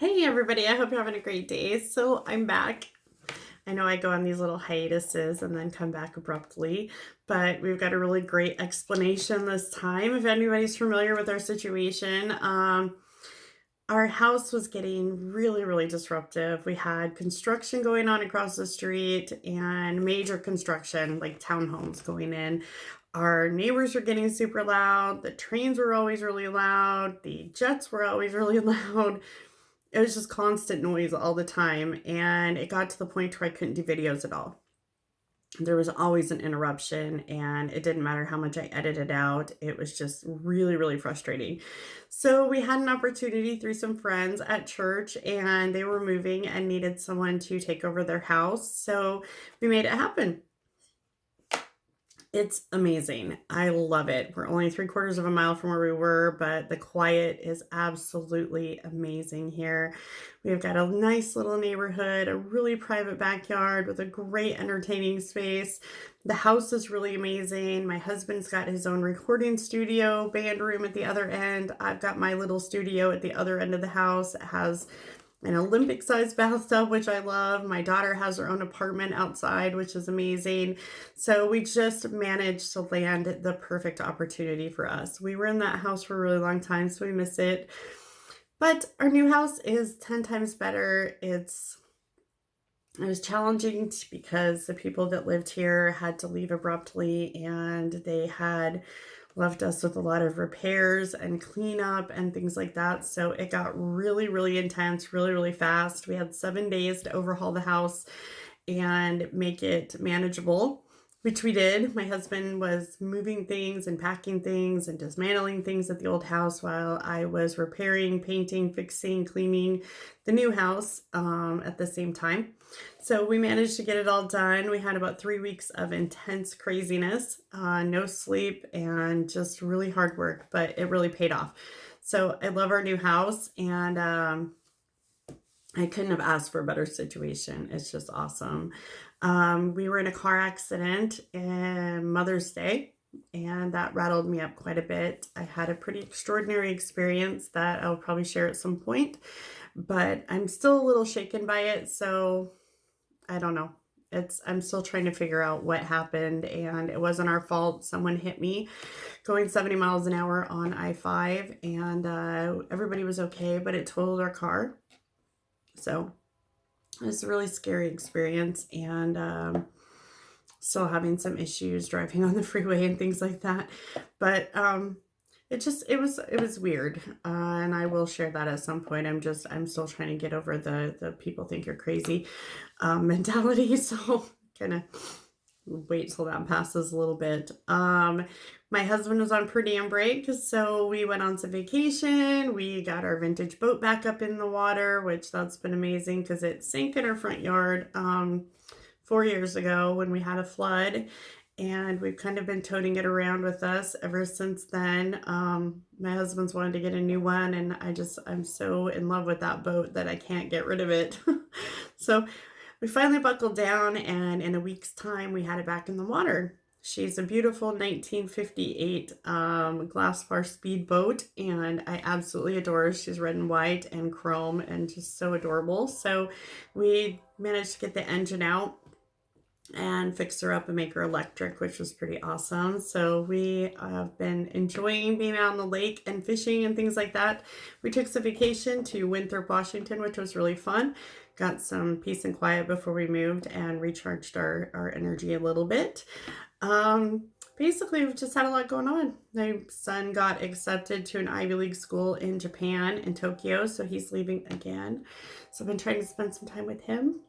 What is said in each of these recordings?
Hey everybody, I hope you're having a great day. So I'm back. I know I go on these little hiatuses and then come back abruptly, but we've got a really great explanation this time. If anybody's familiar with our situation, our house was getting really, really disruptive. We had construction going on across the street and major construction, like townhomes going in. Our neighbors were getting super loud. The trains were always really loud. The jets were always really loud. It was just constant noise all the time, and it got to the point where I couldn't do videos at all. There was always an interruption, and it didn't matter how much I edited out. It was just really, really frustrating. So we had an opportunity through some friends at church, and they were moving and needed someone to take over their house. So we made it happen. It's amazing. I love it. We're only 3/4 of a mile from where we were, but the quiet is absolutely amazing here. We've got a nice little neighborhood, a really private backyard with a great entertaining space. The house is really amazing. My husband's got his own recording studio, band room at the other end. I've got my little studio at the other end of the house. It has an Olympic-sized bathtub, which I love. My daughter has her own apartment outside, which is amazing. So we just managed to land the perfect opportunity for us. We were in that house for a really long time, so we miss it. But our new house is 10 times better. It was challenging because the people that lived here had to leave abruptly, and they had left us with a lot of repairs and cleanup and things like that. So it got really, really intense, really, really fast. We had 7 days to overhaul the house and make it manageable, which we did. My husband was moving things and packing things and dismantling things at the old house while I was repairing, painting, fixing, cleaning the new house at the same time. So we managed to get it all done. We had about 3 weeks of intense craziness, no sleep, and just really hard work, but it really paid off. So I love our new house, and I couldn't have asked for a better situation. It's just awesome. We were in a car accident on Mother's Day, and that rattled me up quite a bit. I had a pretty extraordinary experience that I'll probably share at some point, but I'm still a little shaken by it. So I don't know. I'm still trying to figure out what happened, and it wasn't our fault. Someone hit me going 70 miles an hour on I-5, and everybody was okay, but it totaled our car. So it was a really scary experience, and still having some issues driving on the freeway and things like that. But it was weird, and I will share that at some point. I'm still trying to get over the people think you're crazy mentality. So kind of wait till that passes a little bit. My husband was on per diem break, so we went on some vacation. We got our vintage boat back up in the water, which that's been amazing because it sank in our front yard 4 years ago when we had a flood. And we've kind of been toting it around with us ever since then. My husband's wanted to get a new one, and I'm so in love with that boat that I can't get rid of it. So we finally buckled down, and in a week's time, we had it back in the water. She's a beautiful 1958 glass bar speedboat, and I absolutely adore her. She's red and white and chrome and just so adorable. So we managed to get the engine out and fix her up and make her electric, which was pretty awesome. So we have been enjoying being out on the lake and fishing and things like that. We took some vacation to Winthrop, Washington, which was really fun. Got some peace and quiet before we moved and recharged our energy a little bit. Basically, we've just had a lot going on. My son got accepted to an Ivy League school in Japan, in Tokyo, so he's leaving again. So I've been trying to spend some time with him.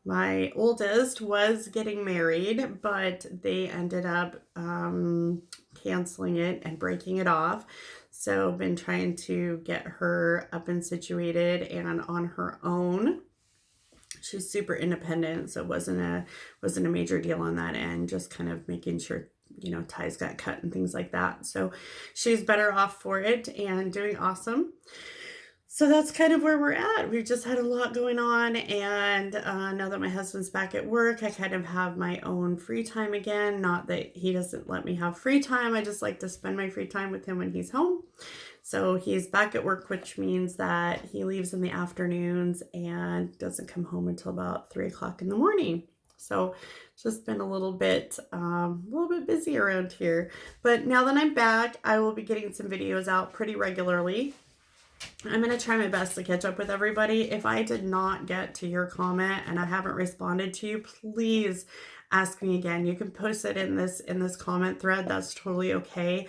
My oldest was getting married, but they ended up canceling it and breaking it off. So I've been trying to get her up and situated and on her own. She's super independent, so it wasn't a major deal on that end, just kind of making sure, ties got cut and things like that. So she's better off for it and doing awesome. So that's kind of where we're at. We've just had a lot going on, and now that my husband's back at work, I kind of have my own free time again. Not that he doesn't let me have free time, I just like to spend my free time with him when he's home. So he's back at work, which means that he leaves in the afternoons and doesn't come home until about 3 o'clock in the morning. So it's just been a little bit busy around here. But now that I'm back, I will be getting some videos out pretty regularly. I'm going to try my best to catch up with everybody. If I did not get to your comment and I haven't responded to you, please ask me again. You can post it in this comment thread. That's totally okay.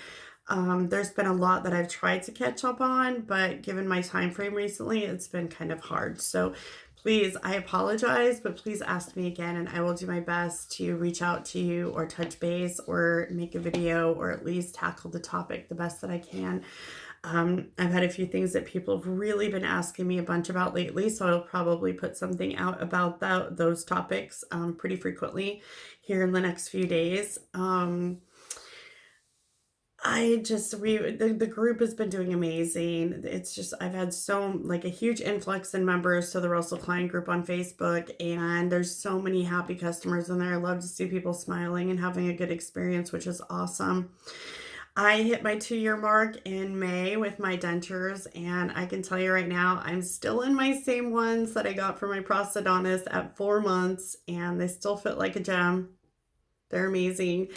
There's been a lot that I've tried to catch up on, but given my time frame recently, it's been kind of hard. So please, I apologize, but please ask me again and I will do my best to reach out to you or touch base or make a video or at least tackle the topic the best that I can. I've had a few things that people have really been asking me a bunch about lately, so I'll probably put something out about those topics pretty frequently here in the next few days. The group has been doing amazing. It's just, I've had like a huge influx in members to the Russell Klein group on Facebook, and there's so many happy customers in there. I love to see people smiling and having a good experience, which is awesome. I hit my 2-year mark in May with my dentures, and I can tell you right now, I'm still in my same ones that I got from my prosthodontist at 4 months, and they still fit like a gem. They're amazing.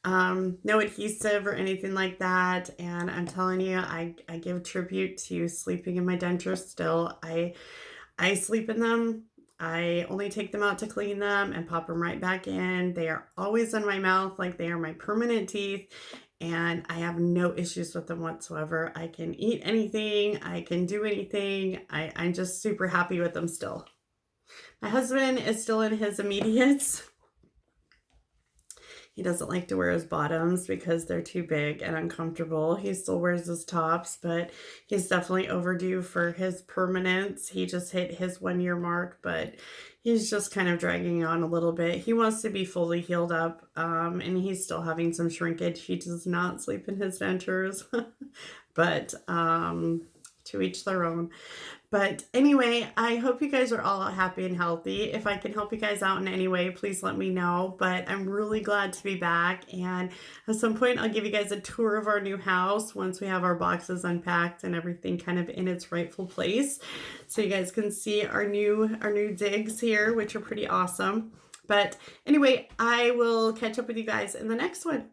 No adhesive or anything like that, and I'm telling you, I give tribute to sleeping in my dentures still. I sleep in them. I only take them out to clean them and pop them right back in. They are always in my mouth like they are my permanent teeth, and I have no issues with them whatsoever. I can eat anything. I can do anything. I'm just super happy with them still. My husband is still in his immediates. He doesn't like to wear his bottoms because they're too big and uncomfortable. He still wears his tops, but he's definitely overdue for his permanence. He just hit his 1-year mark, but he's just kind of dragging on a little bit. He wants to be fully healed up, and he's still having some shrinkage. He does not sleep in his dentures, but to each their own. But anyway, I hope you guys are all happy and healthy. If I can help you guys out in any way, please let me know. But I'm really glad to be back. And at some point, I'll give you guys a tour of our new house once we have our boxes unpacked and everything kind of in its rightful place. So you guys can see our new digs here, which are pretty awesome. But anyway, I will catch up with you guys in the next one.